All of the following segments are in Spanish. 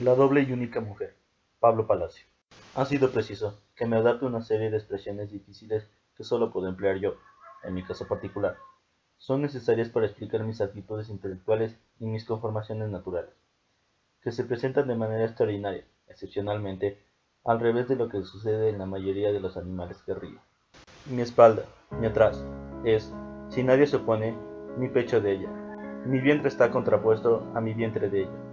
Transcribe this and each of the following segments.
La doble y única mujer, Pablo Palacio. Ha sido preciso que me adapte a una serie de expresiones difíciles que solo puedo emplear yo, en mi caso particular. Son necesarias para explicar mis actitudes intelectuales y mis conformaciones naturales, que se presentan de manera extraordinaria, excepcionalmente, al revés de lo que sucede en la mayoría de los animales que ríen. Mi espalda, mi atrás, es, si nadie se opone, mi pecho de ella. Mi vientre está contrapuesto a mi vientre de ella.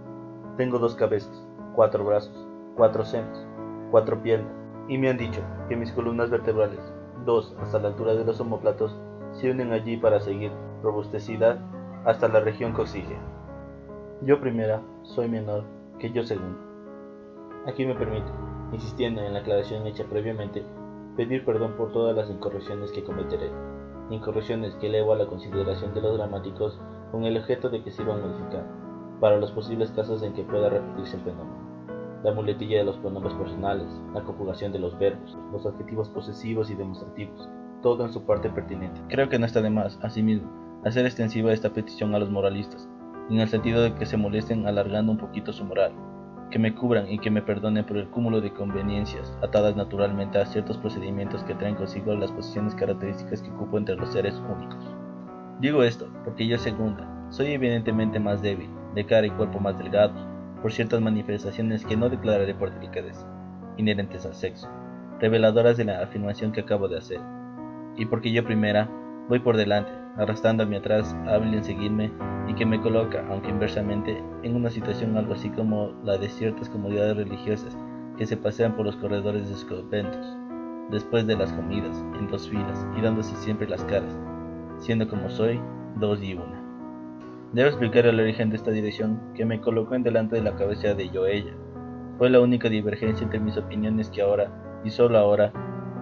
Tengo 2 cabezas, 4 brazos, 4 senos, 4 piernas, y me han dicho que mis columnas vertebrales, 2 hasta la altura de los omóplatos, se unen allí para seguir robustecida hasta la región coxígea. Yo primera soy menor que yo segunda. Aquí me permito, insistiendo en la aclaración hecha previamente, pedir perdón por todas las incorrecciones que cometeré, incorrecciones que elevo a la consideración de los gramáticos con el objeto de que sirvan modificar, para los posibles casos en que pueda repetirse el fenómeno, la muletilla de los pronombres personales, la conjugación de los verbos, los adjetivos posesivos y demostrativos, todo en su parte pertinente. Creo que no está de más, asimismo, hacer extensiva esta petición a los moralistas, en el sentido de que se molesten alargando un poquito su moral, que me cubran y que me perdonen por el cúmulo de conveniencias atadas naturalmente a ciertos procedimientos que traen consigo las posiciones características que ocupo entre los seres únicos. Digo esto porque yo segunda, soy evidentemente más débil, de cara y cuerpo más delgados, por ciertas manifestaciones que no declararé por delicadeza, inherentes al sexo, reveladoras de la afirmación que acabo de hacer, y porque yo primera voy por delante, arrastrando a mi atrás hábil en seguirme y que me coloca, aunque inversamente, en una situación algo así como la de ciertas comodidades religiosas que se pasean por los corredores de sus conventos, después de las comidas, en 2 filas, y dándose siempre las caras, siendo como soy, 2 y 1. Debo explicar el origen de esta dirección que me colocó en delante de la cabeza de yo-ella. Fue la única divergencia entre mis opiniones que ahora, y solo ahora,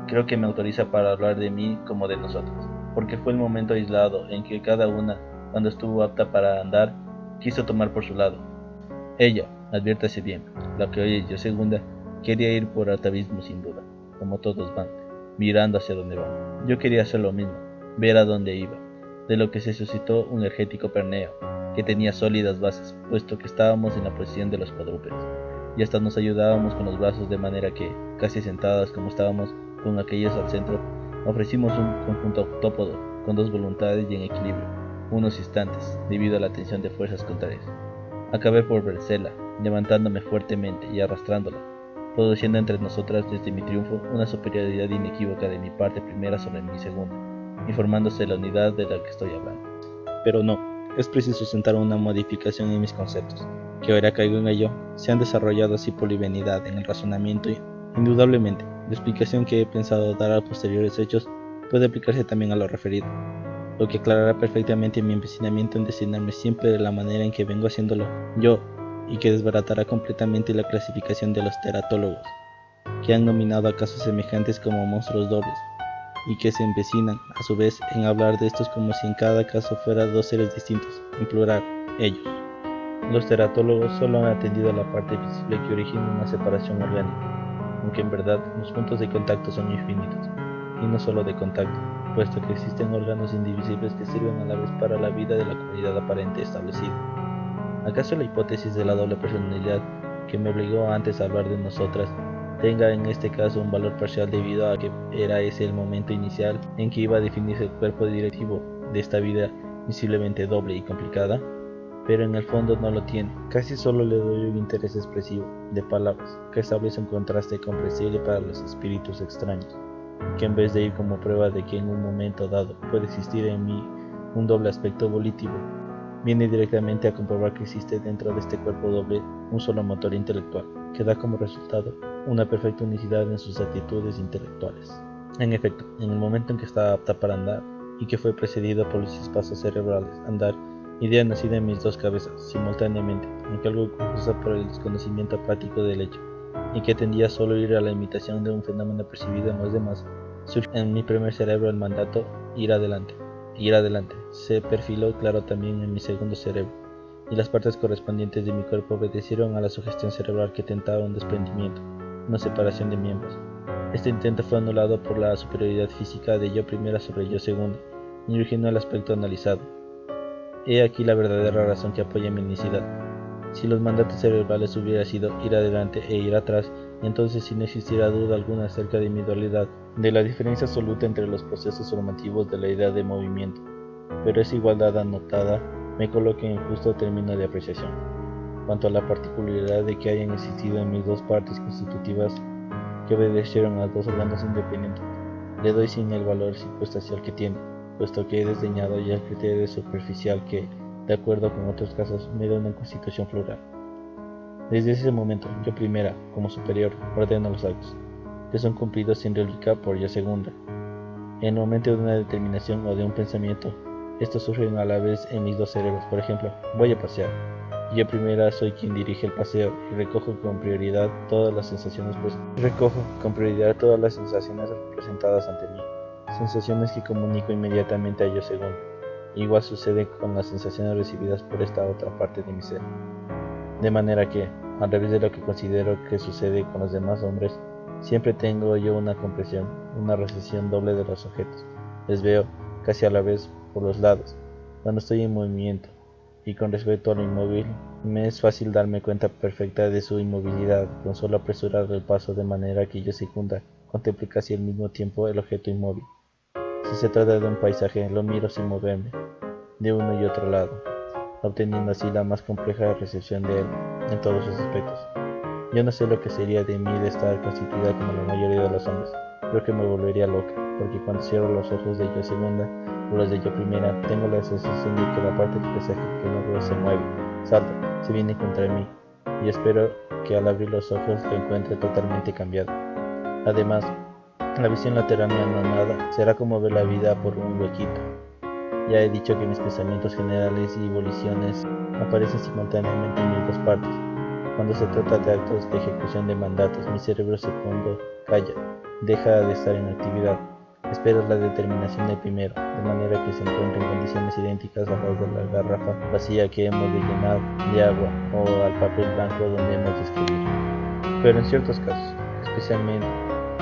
creo que me autoriza para hablar de mí como de nosotros, porque fue el momento aislado en que cada una, cuando estuvo apta para andar, quiso tomar por su lado. Ella, adviértase bien, la que hoy es yo segunda, quería ir por atavismo sin duda, como todos van, mirando hacia donde van. Yo quería hacer lo mismo, ver a dónde iba, de lo que se suscitó un energético perneo, que tenía sólidas bases, puesto que estábamos en la posición de los cuadrúpedos, y hasta nos ayudábamos con los brazos de manera que, casi sentadas como estábamos, con aquellos al centro, ofrecimos un conjunto octópodo, con 2 voluntades y en equilibrio, unos instantes, debido a la tensión de fuerzas contrarias. Acabé por vencerla, levantándome fuertemente y arrastrándola, produciendo entre nosotras desde mi triunfo una superioridad inequívoca de mi parte primera sobre mi segunda, y formándose la unidad de la que estoy hablando. Pero no, es preciso sentar una modificación en mis conceptos, que ahora caigo en ello, se han desarrollado así por livianidad en el razonamiento y, indudablemente, la explicación que he pensado dar a posteriores hechos puede aplicarse también a lo referido, lo que aclarará perfectamente mi empecinamiento en designarme siempre de la manera en que vengo haciéndolo yo, y que desbaratará completamente la clasificación de los teratólogos, que han nominado a casos semejantes como monstruos dobles, y que se empecinan, a su vez, en hablar de estos como si en cada caso fueran 2 seres distintos, en plural, ellos. Los teratólogos solo han atendido a la parte visible que origina una separación orgánica, aunque en verdad los puntos de contacto son infinitos, y no solo de contacto, puesto que existen órganos indivisibles que sirven a la vez para la vida de la comunidad aparente establecida. ¿Acaso la hipótesis de la doble personalidad, que me obligó antes a hablar de nosotras, tenga en este caso un valor parcial debido a que era ese el momento inicial en que iba a definirse el cuerpo directivo de esta vida visiblemente doble y complicada? Pero en el fondo no lo tiene, casi solo le doy un interés expresivo, de palabras, que establece un contraste comprensible para los espíritus extraños, que en vez de ir como prueba de que en un momento dado puede existir en mí un doble aspecto volitivo, viene directamente a comprobar que existe dentro de este cuerpo doble un solo motor intelectual, que da como resultado una perfecta unicidad en sus actitudes intelectuales. En efecto, en el momento en que estaba apta para andar, y que fue precedido por los espacios cerebrales, andar, idea nacida en mis 2 cabezas, simultáneamente, aunque algo confusa por el desconocimiento apático del hecho, y que tendía solo a ir a la imitación de un fenómeno percibido en los demás, surgió en mi primer cerebro el mandato ir adelante. Se perfiló claro también en mi segundo cerebro, y las partes correspondientes de mi cuerpo obedecieron a la sugestión cerebral que tentaba un desprendimiento, una separación de miembros. Este intento fue anulado por la superioridad física de yo primera sobre yo segunda, y originó el aspecto analizado. He aquí la verdadera razón que apoya mi unicidad. Si los mandatos cerebrales hubiera sido ir adelante e ir atrás, entonces sí no existiera duda alguna acerca de mi dualidad, de la diferencia absoluta entre los procesos formativos de la idea de movimiento. Pero esa igualdad anotada me coloca en justo término de apreciación. Cuanto a la particularidad de que hayan existido en mis dos partes constitutivas que obedecieron a dos órganos independientes, le doy sin el valor circunstancial que tiene, puesto que he desdeñado ya el criterio superficial que, de acuerdo con otros casos, me da una constitución plural. Desde ese momento, yo primera, como superior, ordeno los actos, que son cumplidos sin réplica por yo segunda. En el momento de una determinación o de un pensamiento, estos surgen a la vez en mis dos cerebros. Por ejemplo, voy a pasear, y yo primera soy quien dirige el paseo y recojo con prioridad todas las sensaciones representadas ante mí, sensaciones que comunico inmediatamente a yo segunda. Igual sucede con las sensaciones recibidas por esta otra parte de mi ser. De manera que, al revés de lo que considero que sucede con los demás hombres, siempre tengo yo una compresión, una recepción doble de los objetos. Les veo, casi a la vez, por los lados, cuando estoy en movimiento, y con respecto a lo inmóvil, me es fácil darme cuenta perfecta de su inmovilidad, con solo apresurar el paso de manera que yo segunda contemple casi al mismo tiempo el objeto inmóvil. Si se trata de un paisaje, lo miro sin moverme, de uno y otro lado, obteniendo así la más compleja recepción de él, en todos sus aspectos. Yo no sé lo que sería de mí de estar constituida como la mayoría de los hombres. Creo que me volvería loca, porque cuando cierro los ojos de yo segunda o los de yo primera, tengo la sensación de que la parte del paisaje que no veo se mueve, salta, se viene contra mí, y espero que al abrir los ojos lo encuentre totalmente cambiado. Además, la visión lateral me anonada, será como ver la vida por un huequito. Ya he dicho que mis pensamientos generales y voliciones aparecen simultáneamente en mis dos partes. Cuando se trata de actos de ejecución de mandatos, mi cerebro segundo calla, deja de estar en actividad, espera la determinación del primero, de manera que se encuentre en condiciones idénticas a las de la garrafa vacía que hemos de llenar de agua o al papel blanco donde hemos de escribir. Pero en ciertos casos, especialmente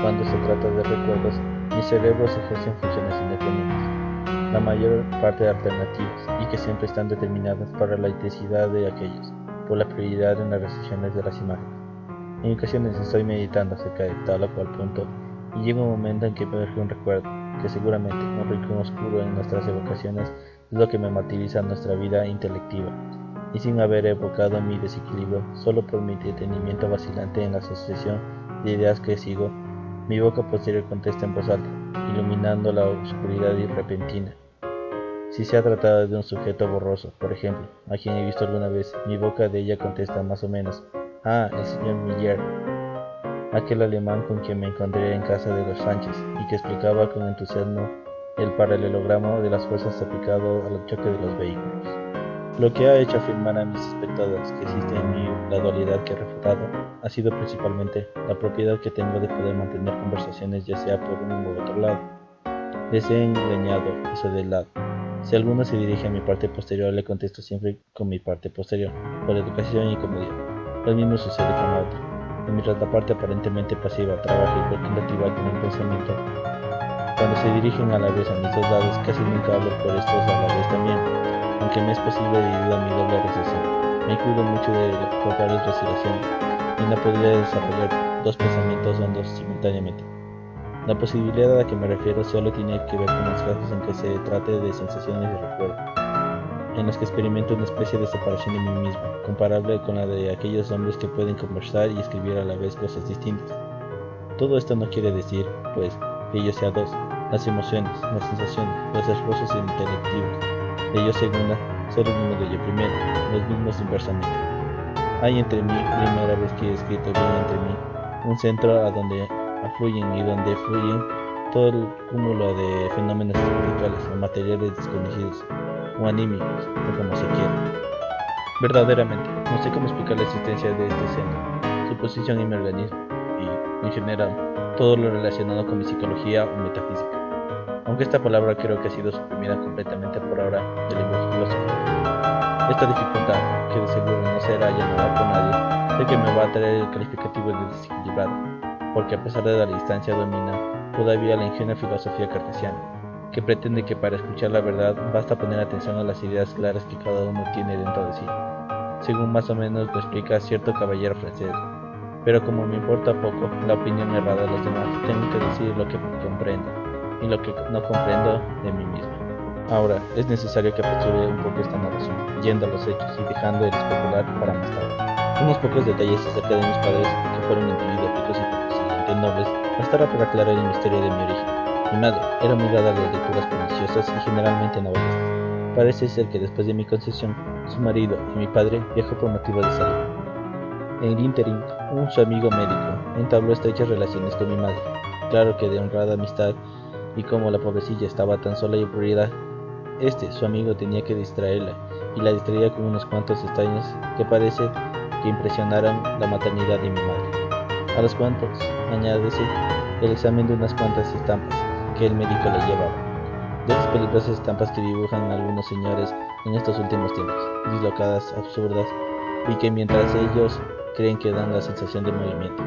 cuando se trata de recuerdos, mis cerebros ejercen funciones independientes, la mayor parte alternativas, y que siempre están determinadas para la intensidad de aquellos, por la prioridad en las recepciones de las imágenes. En ocasiones estoy meditando acerca de tal o cual punto, y llega un momento en que emerge un recuerdo, que seguramente un rincón oscuro en nuestras evocaciones es lo que me martiriza nuestra vida intelectiva, y sin haber evocado mi desequilibrio, solo por mi detenimiento vacilante en la asociación de ideas que sigo, mi boca posterior contesta en voz alta, iluminando la oscuridad repentina. Si se ha tratado de un sujeto borroso, por ejemplo, a quien he visto alguna vez, mi boca de ella contesta más o menos: ah, el señor Miller, aquel alemán con quien me encontré en casa de los Sánchez, y que explicaba con entusiasmo el paralelogramo de las fuerzas aplicado al choque de los vehículos. Lo que ha hecho afirmar a mis espectadores que existe en mí la dualidad que he refutado ha sido principalmente la propiedad que tengo de poder mantener conversaciones ya sea por uno u otro lado. Les he engañado eso del lado. Si alguno se dirige a mi parte posterior, le contesto siempre con mi parte posterior, por educación y comodidad. Lo mismo sucede con la otra. Mientras la parte aparentemente pasiva trabaja igual que la activa con el pensamiento, cuando se dirigen a la vez a mis dos lados, casi nunca hablo por estos a la vez también, aunque me es posible debido a mi doble recepción. Me cuido mucho de propagar oscilaciones, y no podría desarrollar dos pensamientos hondos simultáneamente. La posibilidad a la que me refiero solo tiene que ver con los casos en que se trate de sensaciones de recuerdo, en los que experimento una especie de separación de mí mismo, comparable con la de aquellos hombres que pueden conversar y escribir a la vez cosas distintas. Todo esto no quiere decir, pues, que yo sea dos. Las emociones, las sensaciones, los esfuerzos intelectivos de yo segunda son los mismos de yo primero, los mismos inversamente. Hay entre mí, primera vez que he escrito bien entre mí, un centro a donde afluyen y donde fluyen todo el cúmulo de fenómenos espirituales o materiales desconocidos o anímicos, o como se quiera. Verdaderamente, no sé cómo explicar la existencia de este centro, su posición en mi organismo y, en general, todo lo relacionado con mi psicología o metafísica, aunque esta palabra creo que ha sido suprimida completamente por ahora del lenguaje filosófico. Esta dificultad, que de seguro no será allanada por nadie, sé que me va a traer el calificativo de desequilibrado, porque a pesar de la distancia domina todavía la ingenua filosofía cartesiana, que pretende que para escuchar la verdad basta poner atención a las ideas claras que cada uno tiene dentro de sí. según más o menos lo explica cierto caballero francés. Pero como me importa poco la opinión errada de los demás, tengo que decir lo que comprendo y lo que no comprendo de mí mismo. Ahora, es necesario que apresure un poco esta narración, yendo a los hechos y dejando el especular para más tarde. Unos pocos detalles acerca de mis padres, que fueron individuos ricos y por consiguiente nobles, bastará para aclarar el misterio de mi origen. Mi madre era muy dada a las lecturas perniciosas y generalmente novelistas. Parece ser que después de mi concepción, su marido y mi padre viajó por motivos de salud. En el ínterin, su amigo médico entabló estrechas relaciones con mi madre, claro que de honrada amistad, y como la pobrecilla estaba tan sola y aburrida, su amigo tenía que distraerla, y la distraía con unos cuantos extraños que parece que impresionaron la maternidad de mi madre. A los cuantos añádese el examen de unas cuantas estampas que el médico le llevaba, de esas peligrosas estampas que dibujan algunos señores en estos últimos tiempos, dislocadas, absurdas, y que mientras ellos creen que dan la sensación de movimiento,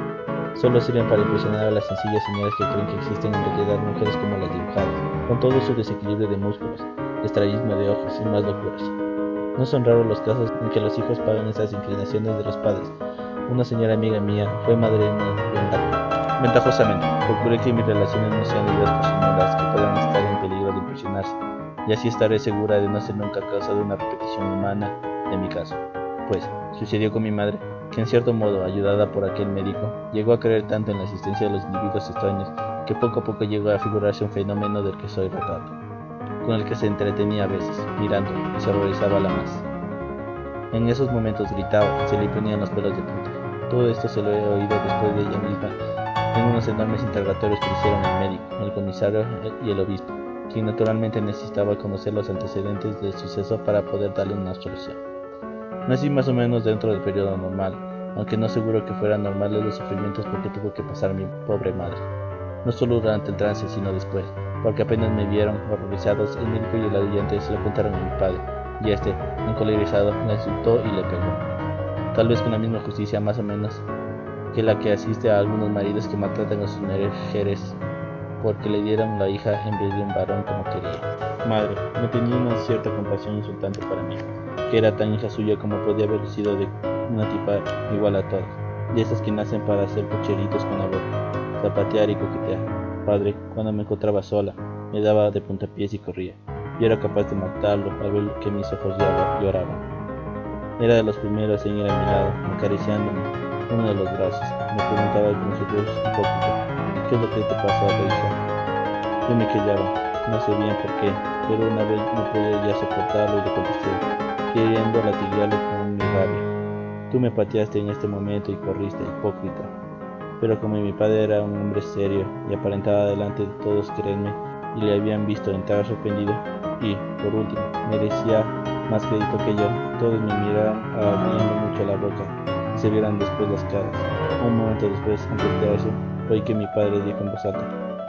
solo sirven para impresionar a las sencillas señoras que creen que existen en realidad mujeres como las dibujadas, con todo su desequilibrio de músculos, estrabismo de ojos y más locuras. No son raros los casos en que los hijos pagan esas inclinaciones de los padres. Una señora amiga mía fue madre de una ventajosamente. Procuré que mis relaciones no sean leídas por señoras que puedan estar en peligro de impresionarse, y así estaré segura de no ser nunca causa de una repetición humana de mi caso. Pues, sucedió con mi madre, que en cierto modo, ayudada por aquel médico, llegó a creer tanto en la existencia de los individuos extraños, que poco a poco llegó a figurarse un fenómeno del que soy retrato, con el que se entretenía a veces, mirando, y se horrorizaba a la más. En esos momentos gritaba, se le ponían los pelos de punta. Todo esto se lo he oído después de ella misma, en unos enormes interrogatorios que hicieron el médico, el comisario y el obispo, quien naturalmente necesitaba conocer los antecedentes del suceso para poder darle una solución. Nací más o menos dentro del periodo normal, aunque no seguro que fueran normales los sufrimientos porque tuvo que pasar mi pobre madre, no solo durante el trance sino después, porque apenas me vieron horrorizados, el médico y el ayudante se lo contaron a mi padre, y encolerizado, la insultó y le pegó, tal vez con la misma justicia más o menos que la que asiste a algunos maridos que maltratan a sus mujeres porque le dieron la hija en vez de un varón como quería. Madre, me tenía una cierta compasión insultante para mí, que era tan hija suya como podía haber sido de una tipa igual a todas, de esas que nacen para hacer pucheritos con la boca, zapatear y coquetear. Padre, cuando me encontraba sola, me daba de puntapiés y corría. Yo era capaz de matarlo al ver que mis ojos lloraban. Era de los primeros en ir a mi lado, acariciándome uno de los brazos. Me preguntaba con su voz hipócrita: ¿qué es lo que te pasó, hija? Yo me callaba, no sé bien por qué, pero una vez no pude ya soportarlo y le contesté, queriendo latiguearle con mi rabia: tú me pateaste en este momento y corriste, hipócrita. Pero como mi padre era un hombre serio y aparentaba delante de todos creerme, y le habían visto entrar sorprendido, y, por último, merecía más crédito que yo, todos me miraron abriendo mucho la boca y se vieron después las caras. Un momento después, antes de eso, oí que mi padre dijo en voz alta: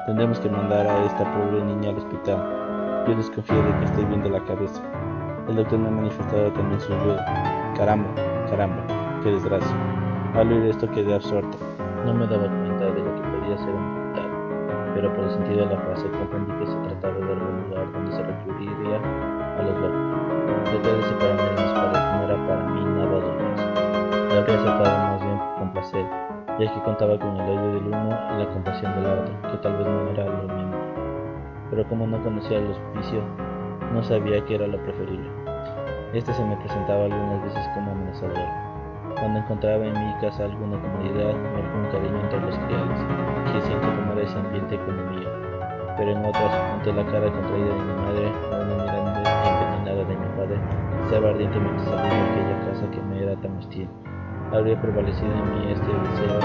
tendremos que mandar a esta pobre niña al hospital. Yo desconfío de que esté bien de la cabeza. El doctor me ha manifestado también su duda. Caramba, qué desgracia. Al oír esto quedé absorto. No me daba cuenta de lo que podía ser un hospital, pero por el sentido de la frase comprendí que se trataba de algún lugar donde se recurriría a los locos. Traté de separarme de mis padres, no era para mí nada doloroso. La habría aceptado más bien con placer, ya que contaba con el odio del uno y la compasión de la otra, que tal vez no era lo mismo. Pero como no conocía el hospicio, no sabía qué era lo preferible. Se me presentaba algunas veces como amenazador. Cuando encontraba en mi casa alguna comodidad o algún cariño entre los criados, quisiera tomar ese ambiente como mío. Pero en otras, ante la cara contraída de mi madre o una mirada envenenada de mi padre, deseaba ardientemente salir de aquella casa que me era tan hostil. Habría prevalecido en mí este deseo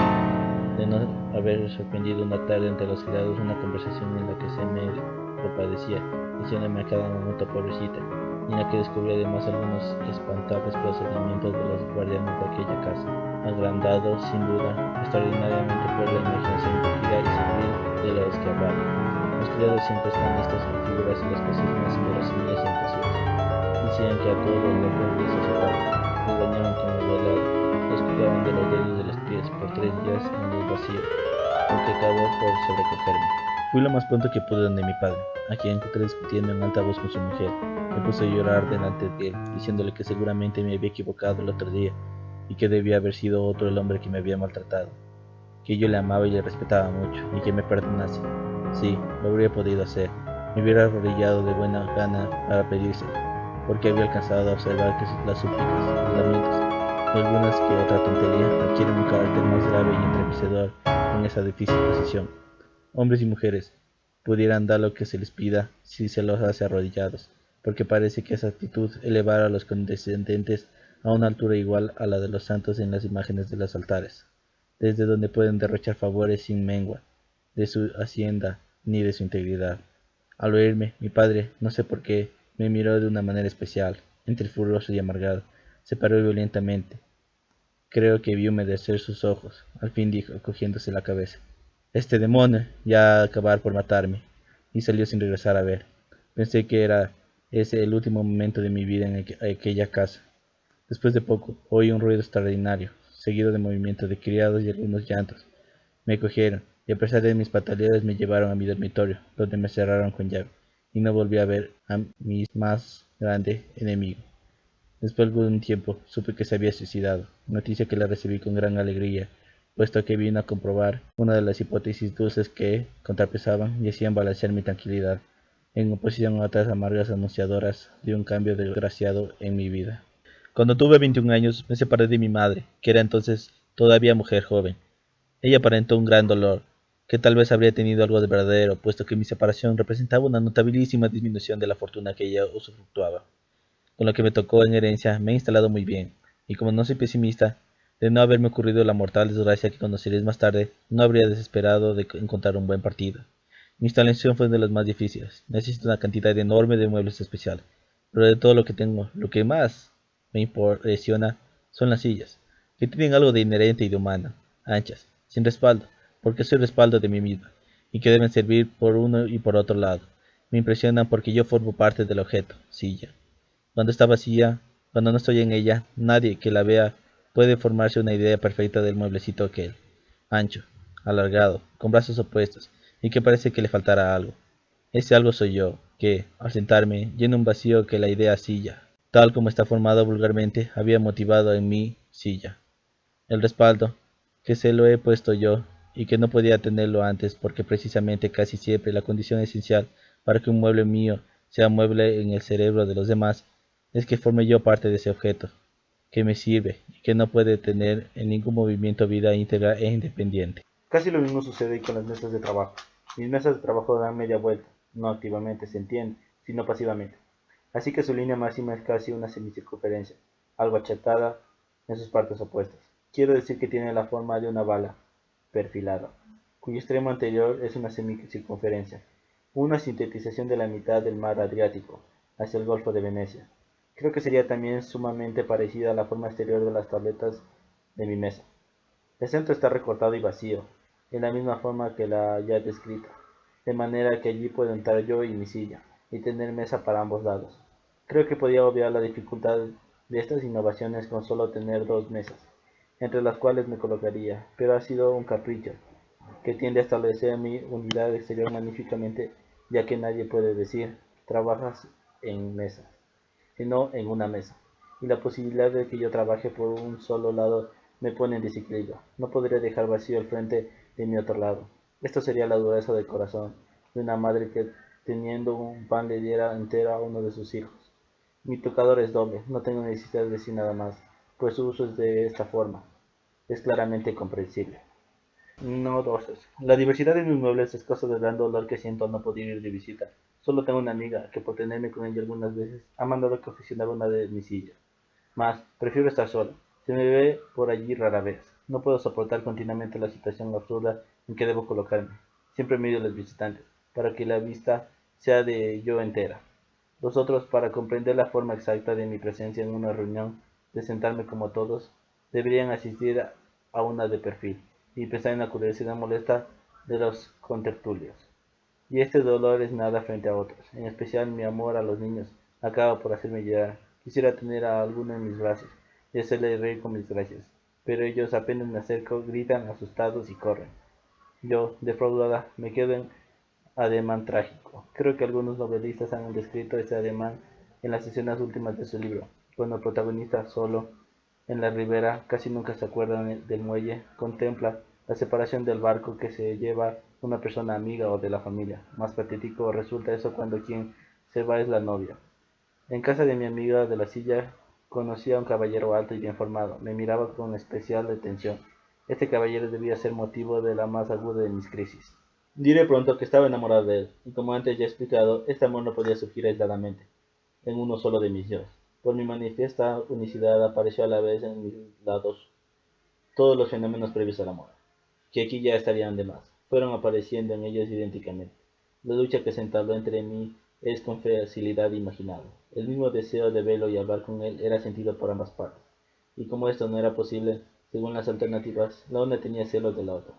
de no haber sorprendido una tarde entre los criados una conversación en la que se me compadecía, diciéndome a cada momento pobrecita, y en la que descubrí además algunos espantables procedimientos de los guardianes de aquella casa, agrandados sin duda extraordinariamente por la imaginación rígida y servil de los que hablaban. Los criados siempre están listos en figuras y las cosas más inverosímiles y imposibles. Decían que a todos los locos les azotaban, los bañaban con el velado, los colgaban de los dedos de los pies por 3 días en el vacío, lo que acabó por sobrecogerme. Fui lo más pronto que pude donde mi padre. a quien encontré discutiendo en alta voz con su mujer, me puse a llorar delante de él, diciéndole que seguramente me había equivocado el otro día y que debía haber sido otro el hombre que me había maltratado, que yo le amaba y le respetaba mucho y que me perdonase. Sí, lo habría podido hacer. Me hubiera arrodillado de buena gana para pedírselo, porque había alcanzado a observar que las súplicas, los lamentos y algunas que otra tontería adquieren un carácter más grave y entremecedor en esa difícil posición. Hombres y mujeres pudieran dar lo que se les pida si se los hace arrodillados, porque parece que esa actitud elevará a los condescendientes a una altura igual a la de los santos en las imágenes de los altares, desde donde pueden derrochar favores sin mengua de su hacienda ni de su integridad. Al oírme, mi padre, no sé por qué, me miró de una manera especial, entre furioso y amargado. Se paró violentamente. Creo que vio humedecer sus ojos. Al fin dijo, cogiéndose la cabeza: «Este demonio ya a acabar por matarme», y salió sin regresar a ver. Pensé que era ese el último momento de mi vida en aquella casa. Después de poco, oí un ruido extraordinario, seguido de movimientos de criados y algunos llantos. Me cogieron, y a pesar de mis pataletas me llevaron a mi dormitorio, donde me cerraron con llave, y no volví a ver a mi más grande enemigo. Después de algún tiempo, supe que se había suicidado, noticia que la recibí con gran alegría, puesto que vino a comprobar una de las hipótesis dulces que contrapesaban y hacían balancear mi tranquilidad, en oposición a otras amargas anunciadoras de un cambio desgraciado en mi vida. Cuando tuve 21 años, me separé de mi madre, que era entonces todavía mujer joven. Ella aparentó un gran dolor, que tal vez habría tenido algo de verdadero, puesto que mi separación representaba una notabilísima disminución de la fortuna que ella usufructuaba. Con lo que me tocó en herencia me he instalado muy bien, y como no soy pesimista, de no haberme ocurrido la mortal desgracia que conoceréis más tarde, no habría desesperado de encontrar un buen partido. Mi instalación fue de las más difíciles. Necesito una cantidad enorme de muebles especiales, pero de todo lo que tengo, lo que más me impresiona son las sillas, que tienen algo de inherente y de humano, anchas, sin respaldo, porque soy respaldo de mí misma, y que deben servir por uno y por otro lado. Me impresionan porque yo formo parte del objeto, silla. Cuando está vacía, cuando no estoy en ella, nadie que la vea puede formarse una idea perfecta del mueblecito aquel, ancho, alargado, con brazos opuestos, y que parece que le faltará algo. Ese algo soy yo, que, al sentarme, llena un vacío que la idea silla, tal como está formada vulgarmente, había motivado en mí silla. El respaldo, que se lo he puesto yo, y que no podía tenerlo antes, porque precisamente casi siempre la condición esencial para que un mueble mío sea mueble en el cerebro de los demás, es que forme yo parte de ese objeto, que me sirve, y que no puede tener en ningún movimiento vida íntegra e independiente. Casi lo mismo sucede con las mesas de trabajo. Mis mesas de trabajo dan media vuelta, no activamente, se entiende, sino pasivamente. Así que su línea máxima es casi una semicircunferencia, algo achatada en sus partes opuestas. Quiero decir que tiene la forma de una bala, perfilada, cuyo extremo anterior es una semicircunferencia, una sintetización de la mitad del mar Adriático, hacia el Golfo de Venecia. Creo que sería también sumamente parecida a la forma exterior de las tabletas de mi mesa. El centro está recortado y vacío, en la misma forma que la ya descrita, de manera que allí puedo entrar yo y mi silla, y tener mesa para ambos lados. Creo que podía obviar la dificultad de estas innovaciones con solo tener dos mesas, entre las cuales me colocaría, pero ha sido un capricho, que tiende a establecer mi unidad exterior magníficamente, ya que nadie puede decir, trabajas en mesa, sino en una mesa, y la posibilidad de que yo trabaje por un solo lado me pone en desequilibrio. No podría dejar vacío el frente de mi otro lado. Esto sería la dureza del corazón de una madre que teniendo un pan le diera entero a uno de sus hijos. Mi tocador es doble, no tengo necesidad de decir nada más, pues su uso es de esta forma. Es claramente comprensible. No doses. La diversidad de mis muebles es cosa del gran dolor que siento al no poder ir de visita. Solo tengo una amiga que por tenerme con ella algunas veces ha mandado que oficinara una de mis sillas. Mas, prefiero estar sola. Se me ve por allí rara vez. No puedo soportar continuamente la situación absurda en que debo colocarme. Siempre mido a los visitantes, para que la vista sea de yo entera. Los otros, para comprender la forma exacta de mi presencia en una reunión, de sentarme como todos, deberían asistir a una de perfil y pensar en la curiosidad molesta de los contertulios. Y este dolor es nada frente a otros, en especial mi amor a los niños acaba por hacerme llorar. Quisiera tener a alguno en mis brazos y hacerle reír con mis gracias, pero ellos apenas me acerco, gritan asustados y corren. Yo, defraudada, me quedo ademán trágico. Creo que algunos novelistas han descrito ese ademán en las escenas últimas de su libro, cuando el protagonista, solo en la ribera, casi nunca se acuerda del muelle, contempla la separación del barco que se lleva una persona amiga o de la familia. Más patético resulta eso cuando quien se va es la novia. En casa de mi amiga de la silla conocí a un caballero alto y bien formado. Me miraba con especial atención. Este caballero debía ser motivo de la más aguda de mis crisis. Diré pronto que estaba enamorado de él, y como antes ya he explicado, este amor no podía surgir aisladamente, en uno solo de mis yo. Por mi manifiesta unicidad apareció a la vez en mis lados todos los fenómenos previos al amor, que aquí ya estarían de más, fueron apareciendo en ellos idénticamente. La lucha que se entabló entre mí es con facilidad imaginable. El mismo deseo de verlo y hablar con él era sentido por ambas partes, y como esto no era posible, según las alternativas, la una tenía celos de la otra.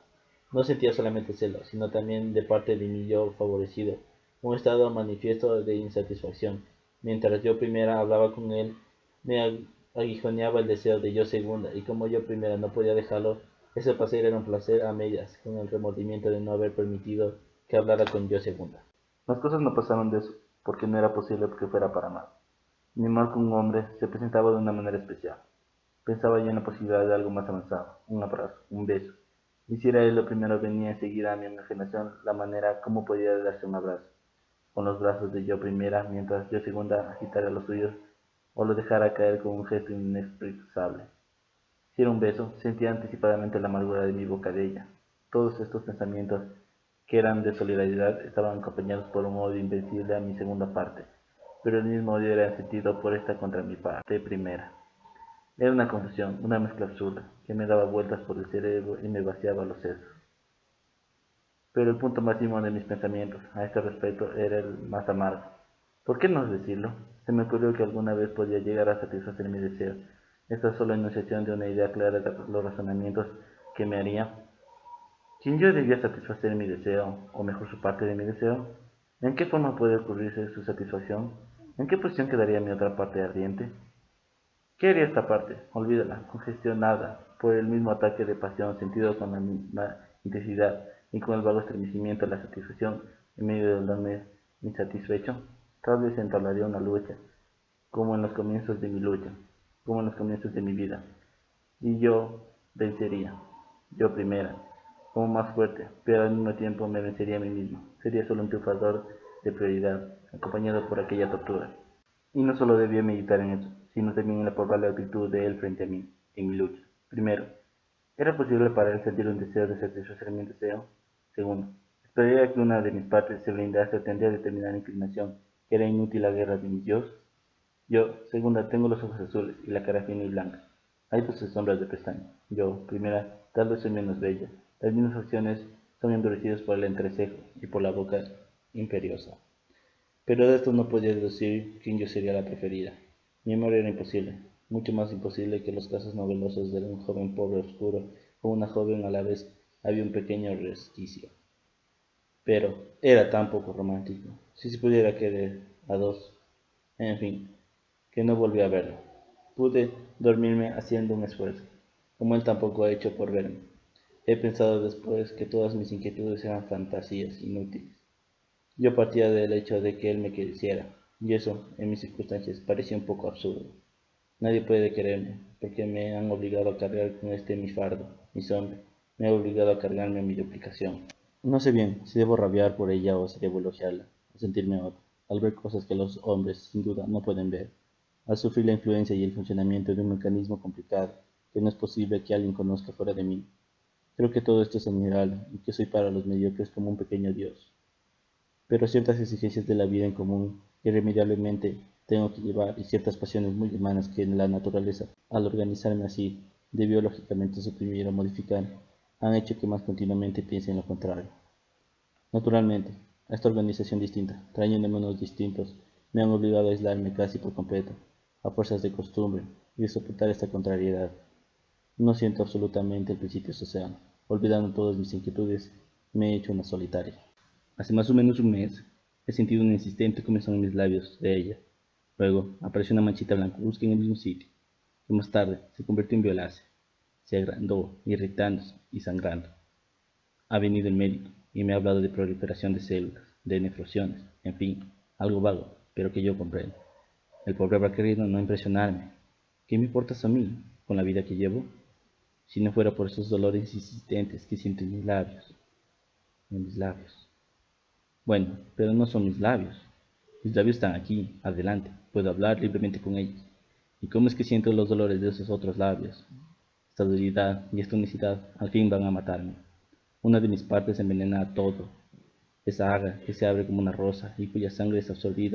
No sentía solamente celos, sino también de parte de mi yo favorecido, un estado manifiesto de insatisfacción. Mientras yo primera hablaba con él, me aguijoneaba el deseo de yo segunda, y como yo primera no podía dejarlo, ese placer era un placer a medias, con el remordimiento de no haber permitido que hablara con yo segunda. Las cosas no pasaron de eso, porque no era posible que fuera para más. Mi amor con un hombre se presentaba de una manera especial. Pensaba ya en la posibilidad de algo más avanzado, un abrazo, un beso. Y si era él lo primero, venía enseguida a mi imaginación la manera como podía darse un abrazo, con los brazos de yo primera, mientras yo segunda agitara los suyos o lo dejara caer con un gesto inexpresable. Si era un beso, sentía anticipadamente la amargura de mi boca de ella. Todos estos pensamientos, que eran de solidaridad, estaban acompañados por un odio invencible a mi segunda parte, pero el mismo odio era sentido por esta contra mi parte primera. Era una confusión, una mezcla absurda, que me daba vueltas por el cerebro y me vaciaba los sesos. Pero el punto máximo de mis pensamientos a este respecto era el más amargo. ¿Por qué no decirlo? Se me ocurrió que alguna vez podía llegar a satisfacer mi deseo. Esta sola enunciación de una idea clara de los razonamientos que me haría. ¿Quién yo debía satisfacer mi deseo, o mejor su parte de mi deseo? ¿En qué forma puede ocurrirse su satisfacción? ¿En qué posición quedaría mi otra parte ardiente? ¿Qué haría esta parte? Olvídala, congestionada por el mismo ataque de pasión sentido con la misma intensidad y con el vago estremecimiento de la satisfacción en medio del darme insatisfecho. Tal vez entablaría una lucha, como en los comienzos de mi lucha, como en los comienzos de mi vida, y yo vencería, yo primera, como más fuerte, pero al mismo tiempo me vencería a mí mismo. Sería solo un triunfador de prioridad, acompañado por aquella tortura. Y no solo debía meditar en eso, sino también en la probable actitud de él frente a mí, en mi lucha. Primero, ¿era posible para él sentir un deseo de satisfacer mi deseo? Segundo, ¿esperaría que una de mis partes se blindase o tendría determinada inclinación, que era inútil la guerra de mis dios? Yo, segunda, tengo los ojos azules y la cara fina y blanca. Hay 12 sombras de pestaña. Yo, primera, tal vez soy menos bella. Las mismas facciones son endurecidas por el entrecejo y por la boca imperiosa. Pero de esto no podía deducir quién yo sería la preferida. Mi amor era imposible, mucho más imposible que los casos novelosos de un joven pobre oscuro con una joven a la vez había un pequeño resquicio. Pero era tan poco romántico, si se pudiera querer a dos. En fin, que no volví a verlo. Pude dormirme haciendo un esfuerzo, como él tampoco ha hecho por verme. He pensado después que todas mis inquietudes eran fantasías inútiles. Yo partía del hecho de que él me quisiera, y eso, en mis circunstancias, parecía un poco absurdo. Nadie puede quererme, porque me han obligado a cargar con mi fardo, mi sombra, me ha obligado a cargarme mi duplicación. No sé bien si debo rabiar por ella o si debo elogiarla, o sentirme otro, al ver cosas que los hombres, sin duda, no pueden ver, al sufrir la influencia y el funcionamiento de un mecanismo complicado que no es posible que alguien conozca fuera de mí. Creo que todo esto es admirable y que soy para los mediocres como un pequeño dios. Pero ciertas exigencias de la vida en común irremediablemente tengo que llevar y ciertas pasiones muy humanas que en la naturaleza, al organizarme así, debió lógicamente suprimir o modificar, han hecho que más continuamente piense en lo contrario. Naturalmente, a esta organización distinta, trayéndome unos distintos, me han obligado a aislarme casi por completo, a fuerzas de costumbre, y de soportar esta contrariedad. No siento absolutamente el principio social. Olvidando todas mis inquietudes, me he hecho una solitaria. Hace más o menos un mes, he sentido un insistente comezón en mis labios de ella. Luego, apareció una manchita blancuzca en el mismo sitio, que más tarde se convirtió en violácea. Se agrandó, irritándose y sangrando. Ha venido el médico, y me ha hablado de proliferación de células, de nefrosiones, en fin, algo vago, pero que yo comprendo. El pobre habrá querido no impresionarme. ¿Qué me importas a mí, con la vida que llevo? Si no fuera por esos dolores insistentes que siento en mis labios. Bueno, pero no son mis labios. Mis labios están aquí, adelante, puedo hablar libremente con ellos. ¿Y cómo es que siento los dolores de esos otros labios? Esta duridad y esta unicidad al fin van a matarme. Una de mis partes envenena a todo. Esa haga que se abre como una rosa y cuya sangre es absorbida